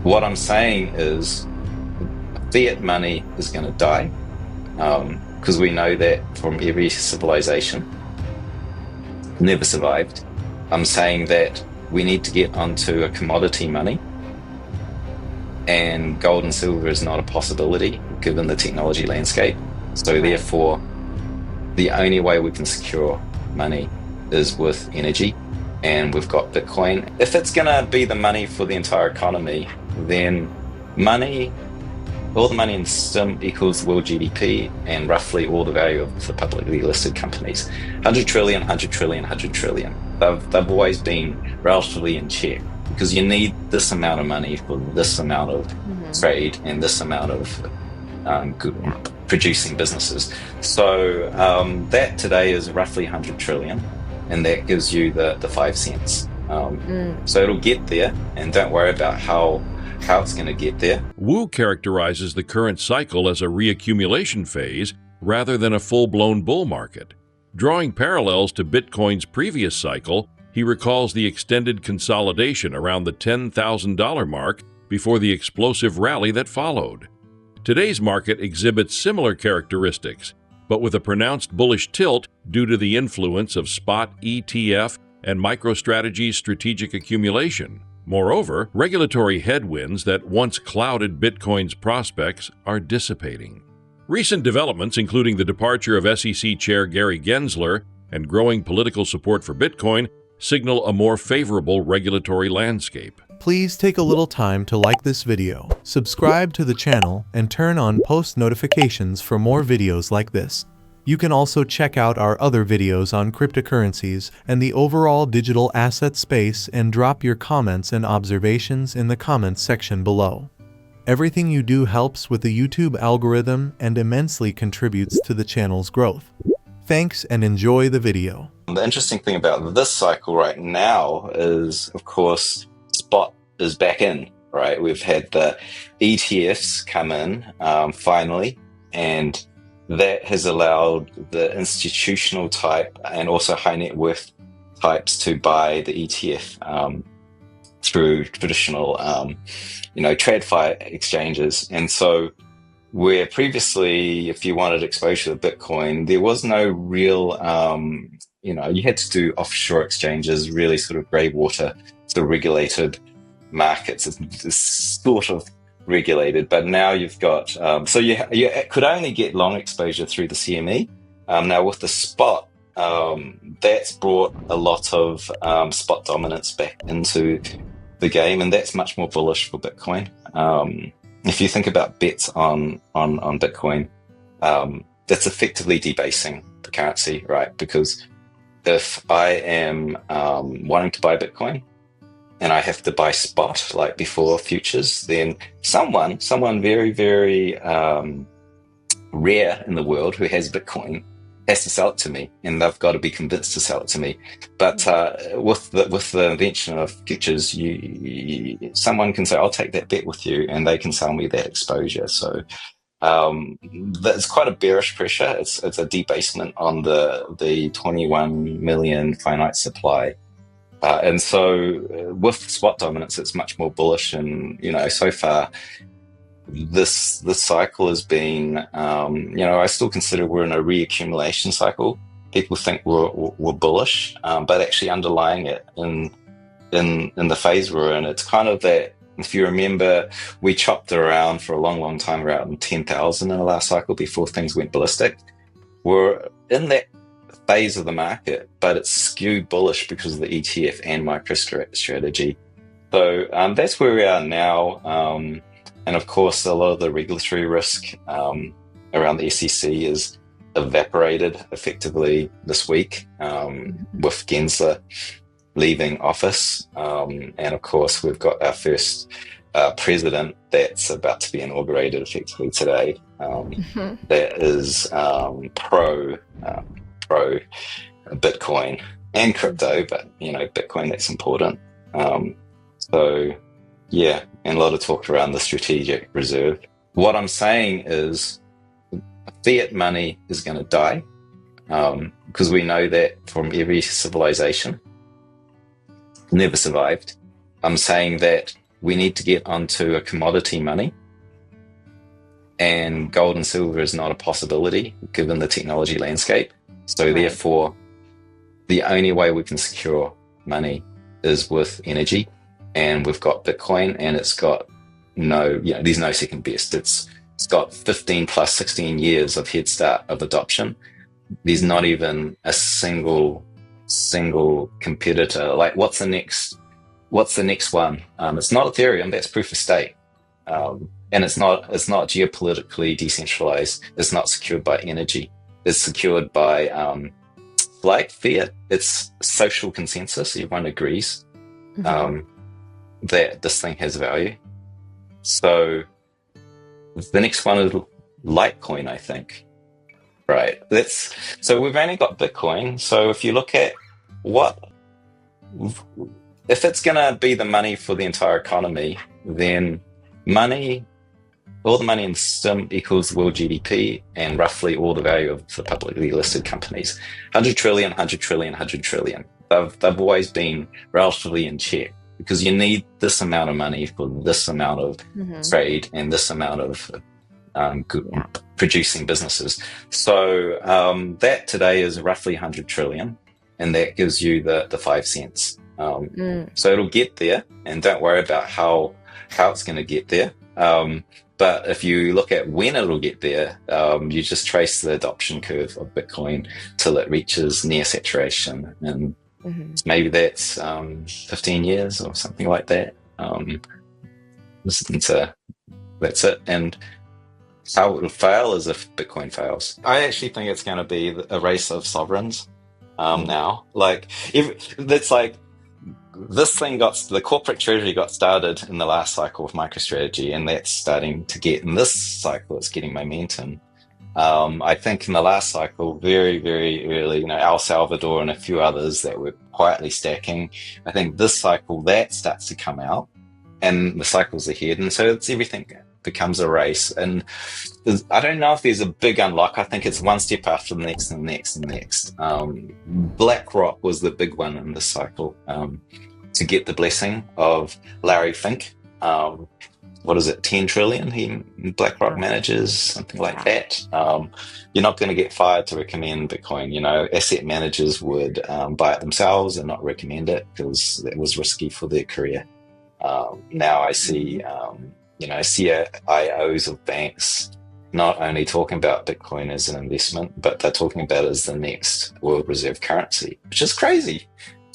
What I'm saying is fiat money is going to die, because we know that from every civilization, never survived. I'm saying that we need to get onto a commodity money, and gold and silver is not a possibility given the technology landscape. So therefore, the only way we can secure money is with energy, and we've got Bitcoin. If it's going to be the money for the entire economy, then all the money in the system equals world GDP and roughly all the value of the publicly listed companies. 100 trillion, 100 trillion, 100 trillion. They've always been relatively in check because you need this amount of money for this amount of trade and this amount of good producing businesses. So that today is roughly 100 trillion, and that gives you the 5 cents. So it'll get there, and don't worry about how it's going to get there. Woo characterizes the current cycle as a reaccumulation phase rather than a full-blown bull market. Drawing parallels to Bitcoin's previous cycle, he recalls the extended consolidation around the $10,000 mark before the explosive rally that followed. Today's market exhibits similar characteristics, but with a pronounced bullish tilt due to the influence of spot ETF and MicroStrategy's strategic accumulation. Moreover, regulatory headwinds that once clouded Bitcoin's prospects are dissipating. Recent developments, including the departure of SEC Chair Gary Gensler and growing political support for Bitcoin, signal a more favorable regulatory landscape. Please take a little time to like this video, subscribe to the channel, and turn on post notifications for more videos like this. You can also check out our other videos on cryptocurrencies and the overall digital asset space and drop your comments and observations in the comments section below. Everything you do helps with the YouTube algorithm and immensely contributes to the channel's growth. Thanks and enjoy the video. The interesting thing about this cycle right now is, of course, spot is back in, right? We've had the ETFs come in finally, and that has allowed the institutional type and also high net worth types to buy the ETF through traditional, TradFi exchanges. And so where previously, if you wanted exposure to Bitcoin, there was no real, you had to do offshore exchanges, really sort of grey water, sort of regulated markets. It's sort of regulated, but now you've got so you could only get long exposure through the CME. Now with the spot, that's brought a lot of spot dominance back into the game, and that's much more bullish for Bitcoin. If you think about bets on Bitcoin, that's effectively debasing the currency, right? Because if I am wanting to buy Bitcoin, and I have to buy spot like before futures, then someone very, very rare in the world who has Bitcoin has to sell it to me, and they've got to be convinced to sell it to me. But with the invention of futures, someone can say, "I'll take that bet with you," and they can sell me that exposure. So that's quite a bearish pressure. It's a debasement on the 21 million finite supply. And so with spot dominance, it's much more bullish. And, so far, this cycle has been, I still consider we're in a reaccumulation cycle. People think we're bullish, but actually underlying it in the phase we're in, it's kind of that, if you remember, we chopped around for a long, long time around 10,000 in the last cycle before things went ballistic. We're in that phase of the market, but it's skewed bullish because of the ETF and MicroStrategy. So that's where we are now. And of course, a lot of the regulatory risk around the SEC is evaporated effectively this week with Gensler leaving office. And of course, we've got our first president that's about to be inaugurated effectively today. That is pro Bitcoin and crypto, but Bitcoin, that's important. So yeah, and a lot of talk around the strategic reserve. What I'm saying is fiat money is going to die, because we know that from every civilization, never survived. I'm saying that we need to get onto a commodity money, and gold and silver is not a possibility given the technology landscape. So therefore, the only way we can secure money is with energy, and we've got Bitcoin, and it's got there's no second best. It's got 15 plus 16 years of head start of adoption. There's not even a single competitor. Like, what's the next one? It's not Ethereum. That's proof of stake. And it's not geopolitically decentralized. It's not secured by energy. It's secured by like fiat. It's social consensus. Everyone agrees that this thing has value. So the next one is Litecoin, I think. Right. So we've only got Bitcoin. So if you look at if it's going to be the money for the entire economy, then all the money in the system equals world GDP and roughly all the value of the publicly listed companies. 100 trillion, 100 trillion, 100 trillion. They've always been relatively in check because you need this amount of money for this amount of trade and this amount of producing businesses. So that today is roughly 100 trillion, and that gives you the 5 cents. So it'll get there, and don't worry about how it's going to get there. But if you look at when it'll get there, you just trace the adoption curve of Bitcoin till it reaches near saturation. And maybe that's 15 years or something like that. That's it. And how it will fail is if Bitcoin fails. I actually think it's going to be a race of sovereigns now. Like, that's like, this thing the corporate treasury got started in the last cycle with MicroStrategy, and that's starting to get, in this cycle, it's getting momentum. I think in the last cycle, very, very early, El Salvador and a few others that were quietly stacking. I think this cycle, that starts to come out, and the cycle's ahead. And so everything becomes a race. And I don't know if there's a big unlock. I think it's one step after the next and the next and the next. BlackRock was the big one in this cycle to get the blessing of Larry Fink. What is it, 10 trillion BlackRock manages, something like that. You're not going to get fired to recommend Bitcoin. Asset managers would buy it themselves and not recommend it because it was risky for their career. Now I see CIOs of banks not only talking about Bitcoin as an investment, but they're talking about it as the next world reserve currency, which is crazy.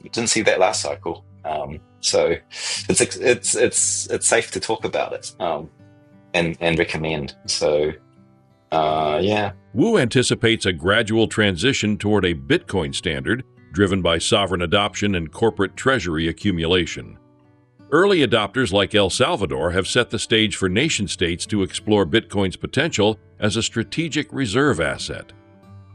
We didn't see that last cycle. So it's safe to talk about it and recommend. So yeah. Woo anticipates a gradual transition toward a Bitcoin standard driven by sovereign adoption and corporate treasury accumulation. Early adopters like El Salvador have set the stage for nation-states to explore Bitcoin's potential as a strategic reserve asset.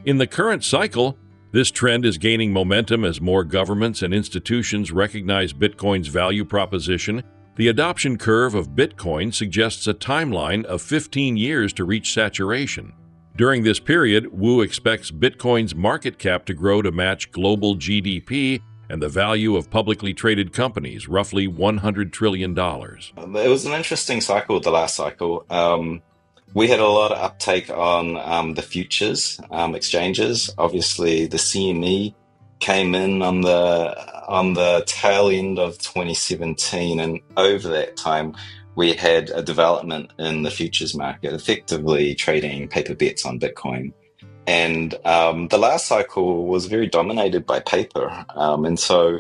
In the current cycle, this trend is gaining momentum as more governments and institutions recognize Bitcoin's value proposition. The adoption curve of Bitcoin suggests a timeline of 15 years to reach saturation. During this period, Woo expects Bitcoin's market cap to grow to match global GDP and the value of publicly traded companies, roughly $100 trillion. It was an interesting cycle, the last cycle. We had a lot of uptake on the futures exchanges. Obviously, the CME came in on the tail end of 2017, and over that time, we had a development in the futures market, effectively trading paper bets on Bitcoin. And the last cycle was very dominated by paper. And so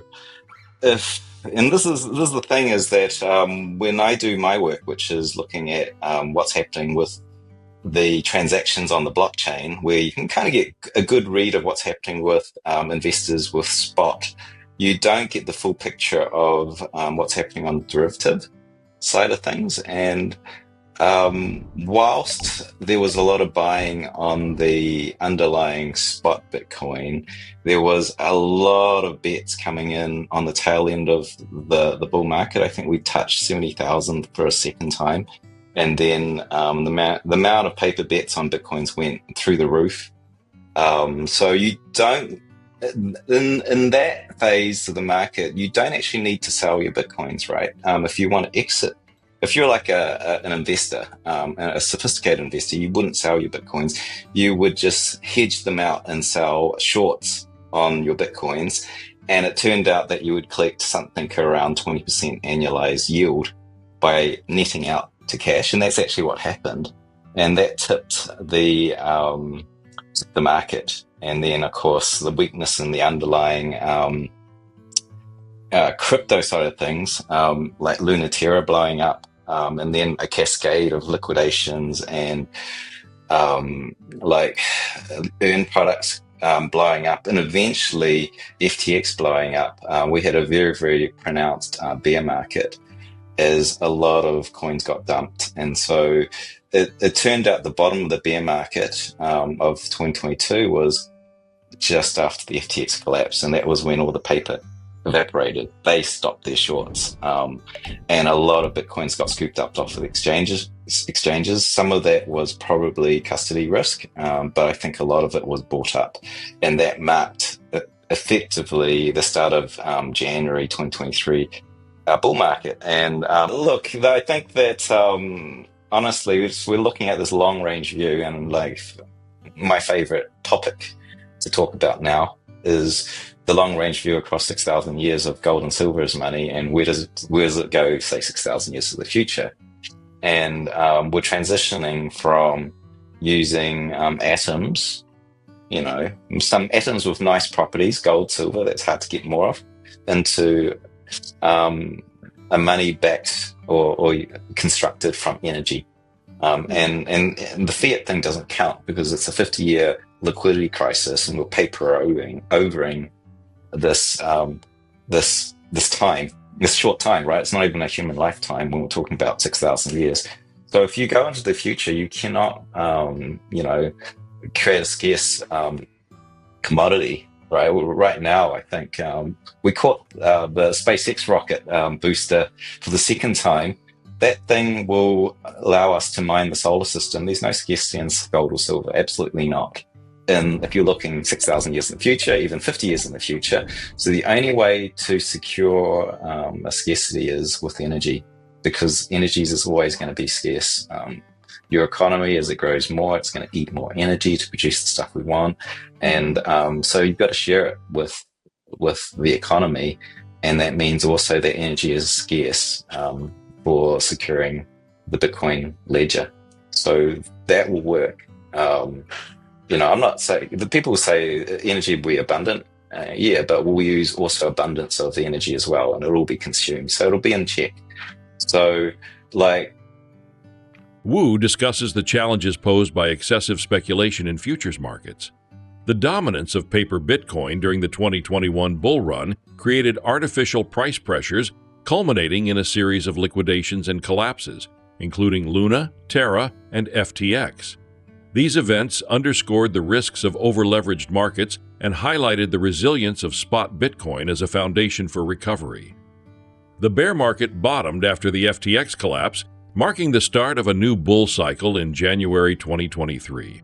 this is the thing, is that when I do my work, which is looking at what's happening with the transactions on the blockchain, where you can kind of get a good read of what's happening with investors with spot, you don't get the full picture of what's happening on the derivative side of things. And whilst there was a lot of buying on the underlying spot Bitcoin, there was a lot of bets coming in on the tail end of the bull market. I think we touched 70,000 for a second time. And then the amount of paper bets on Bitcoins went through the roof. So you don't in that phase of the market, you don't actually need to sell your Bitcoins, right? If you want to exit, if you're like an investor, a sophisticated investor, you wouldn't sell your Bitcoins. You would just hedge them out and sell shorts on your Bitcoins. And it turned out that you would collect something around 20% annualized yield by netting out to cash. And that's actually what happened. And that tipped the market. And then, of course, the weakness in the underlying crypto side of things, like Terra blowing up, and then a cascade of liquidations and like earn products blowing up, and eventually FTX blowing up. We had a very, very pronounced bear market as a lot of coins got dumped. And so it turned out the bottom of the bear market of 2022 was just after the FTX collapse, and that was when all the paper evaporated. They stopped their shorts, and a lot of Bitcoins got scooped up off of exchanges. Some of that was probably custody risk, but I think a lot of it was bought up, and that marked effectively the start of January 2023 bull market. And look, I think that honestly, we're looking at this long range view, and like my favorite topic to talk about now is the long range view across 6,000 years of gold and silver as money, and where does it go, say 6,000 years to the future. And we're transitioning from using atoms, some atoms with nice properties, gold, silver, that's hard to get more of, into a money backed or constructed from energy. And the fiat thing doesn't count because it's a 50-year liquidity crisis, and we're overing this short time, right? It's not even a human lifetime when we're talking about 6,000 years. So if you go into the future, you cannot, create a scarce commodity, right? Right now, I think we caught the SpaceX rocket booster for the second time. That thing will allow us to mine the solar system. There's no scarcity in gold or silver, absolutely not. And if you're looking 6,000 years in the future, even 50 years in the future. So the only way to secure a scarcity is with energy, because energy is always going to be scarce. Your economy, as it grows more, it's going to eat more energy to produce the stuff we want. And so you've got to share it with the economy. And that means also that energy is scarce for securing the Bitcoin ledger. So that will work. I'm not saying, the people say energy will be abundant. Yeah, but we'll use also abundance of the energy as well, and it'll all be consumed. So it'll be in check. So Woo discusses the challenges posed by excessive speculation in futures markets. The dominance of paper Bitcoin during the 2021 bull run created artificial price pressures, culminating in a series of liquidations and collapses, including Luna, Terra, and FTX. These events underscored the risks of over-leveraged markets and highlighted the resilience of spot Bitcoin as a foundation for recovery. The bear market bottomed after the FTX collapse, marking the start of a new bull cycle in January 2023.